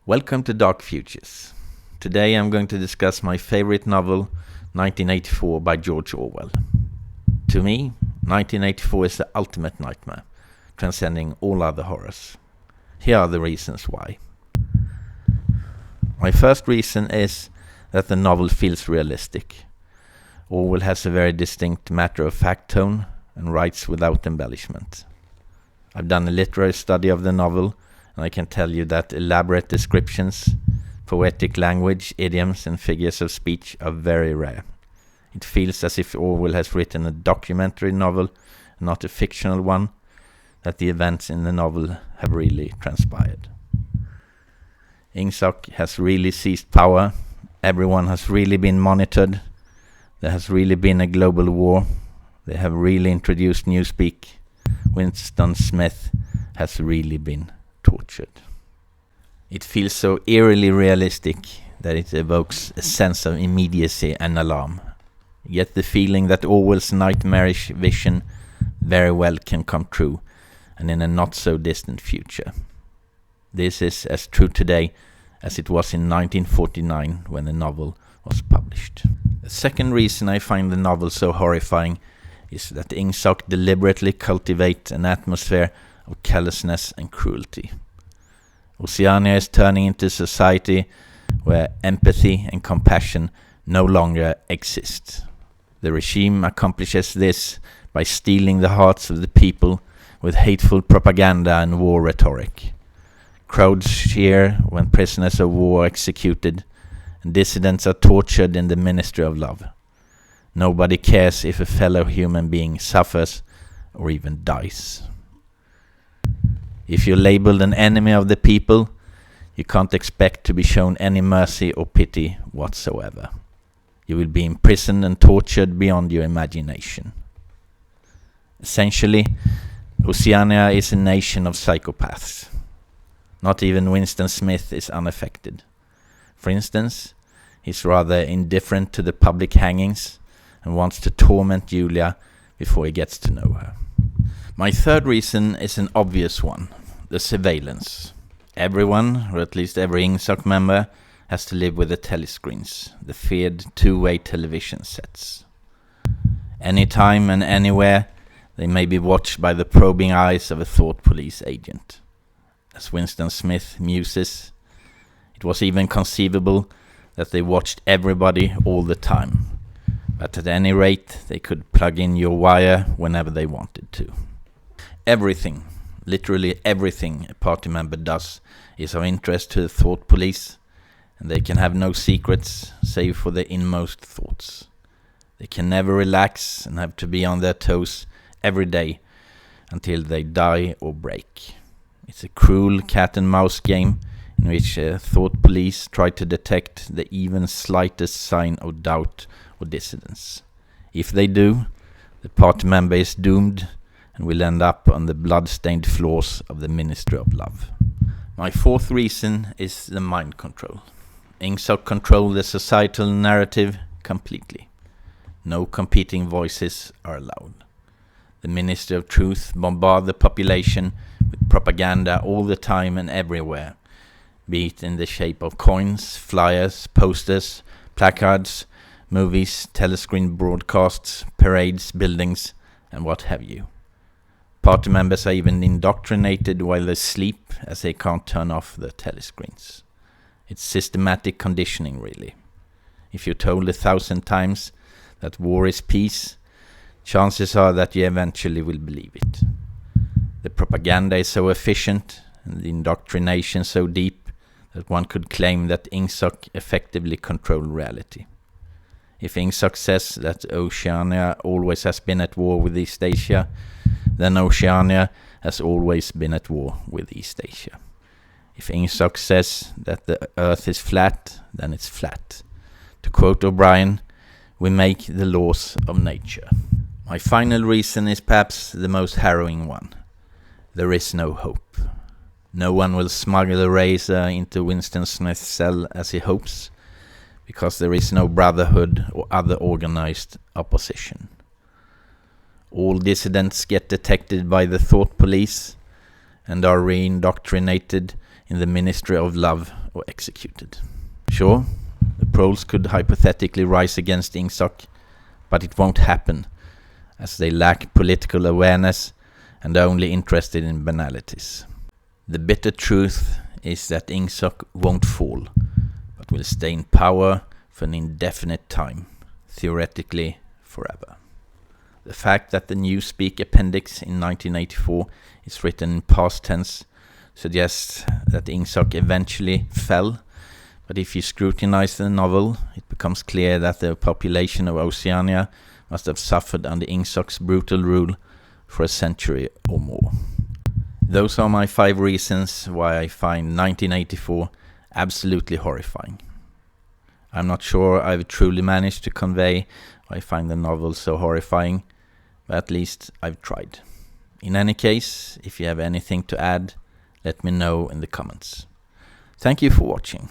Welcome to Dark Futures. Today I'm going to discuss my favorite novel, 1984 by George Orwell. To me, 1984 is the ultimate nightmare, transcending all other horrors. Here are the reasons why. My first reason is that the novel feels realistic. Orwell has a very distinct matter-of-fact tone and writes without embellishment. I've done a literary study of the novel, and I can tell you that elaborate descriptions, poetic language, idioms and figures of speech are very rare. It feels as if Orwell has written a documentary novel, not a fictional one, that the events in the novel have really transpired. Ingsoc has really seized power, everyone has really been monitored, there has really been a global war, they have really introduced newspeak, Winston Smith has really been tortured. It feels so eerily realistic that it evokes a sense of immediacy and alarm. Yet the feeling that Orwell's nightmarish vision very well can come true, and in a not so distant future. This is as true today as it was in 1949 when the novel was published. The second reason I find the novel so horrifying is that Ingsoc deliberately cultivates an atmosphere of callousness and cruelty. Oceania is turning into a society where empathy and compassion no longer exist. The regime accomplishes this by stealing the hearts of the people with hateful propaganda and war rhetoric. Crowds cheer when prisoners of war are executed, and dissidents are tortured in the Ministry of Love. Nobody cares if a fellow human being suffers or even dies. If you're labeled an enemy of the people, you can't expect to be shown any mercy or pity whatsoever. You will be imprisoned and tortured beyond your imagination. Essentially, Oceania is a nation of psychopaths. Not even Winston Smith is unaffected. For instance, he's rather indifferent to the public hangings and wants to torment Julia before he gets to know her. My third reason is an obvious one, the surveillance. Everyone, or at least every Ingsoc member, has to live with the telescreens, the feared two-way television sets. Anytime and anywhere, they may be watched by the probing eyes of a thought police agent. As Winston Smith muses, it was even conceivable that they watched everybody all the time, but at any rate they could plug in your wire whenever they wanted to. Everything, literally everything a party member does is of interest to the thought police, and they can have no secrets save for their inmost thoughts. They can never relax and have to be on their toes every day until they die or break. It's a cruel cat and mouse game in which thought police try to detect the even slightest sign of doubt or dissidence. If they do, the party member is doomed and will end up on the blood-stained floors of the Ministry of Love. My fourth reason is the mind control. Ingsoc control the societal narrative completely. No competing voices are allowed. The Ministry of Truth bombard the population with propaganda all the time and everywhere, be it in the shape of coins, flyers, posters, placards, movies, telescreen broadcasts, parades, buildings, and what have you. Party members are even indoctrinated while they sleep, as they can't turn off the telescreens. It's systematic conditioning, really. If you're told 1,000 times that war is peace, chances are that you eventually will believe it. The propaganda is so efficient and the indoctrination so deep that one could claim that Ingsoc effectively control reality. If Ingsoc says that Oceania always has been at war with East Asia, then Oceania has always been at war with East Asia. If Ingsoc says that the earth is flat, then it's flat. To quote O'Brien, we make the laws of nature. My final reason is perhaps the most harrowing one. There is no hope. No one will smuggle a razor into Winston Smith's cell as he hopes, because there is no brotherhood or other organized opposition. All dissidents get detected by the thought police, and are re-indoctrinated in the Ministry of Love or executed. Sure, the proles could hypothetically rise against Ingsoc, but it won't happen, as they lack political awareness and are only interested in banalities. The bitter truth is that Ingsoc won't fall, but will stay in power for an indefinite time, theoretically forever. The fact that the Newspeak appendix in 1984 is written in past tense suggests that Ingsoc eventually fell, but if you scrutinize the novel, it becomes clear that the population of Oceania must have suffered under Ingsoc's brutal rule for a century or more. Those are my 5 reasons why I find 1984 absolutely horrifying. I'm not sure I've truly managed to convey why I find the novel so horrifying, but at least I've tried. In any case, if you have anything to add, let me know in the comments. Thank you for watching.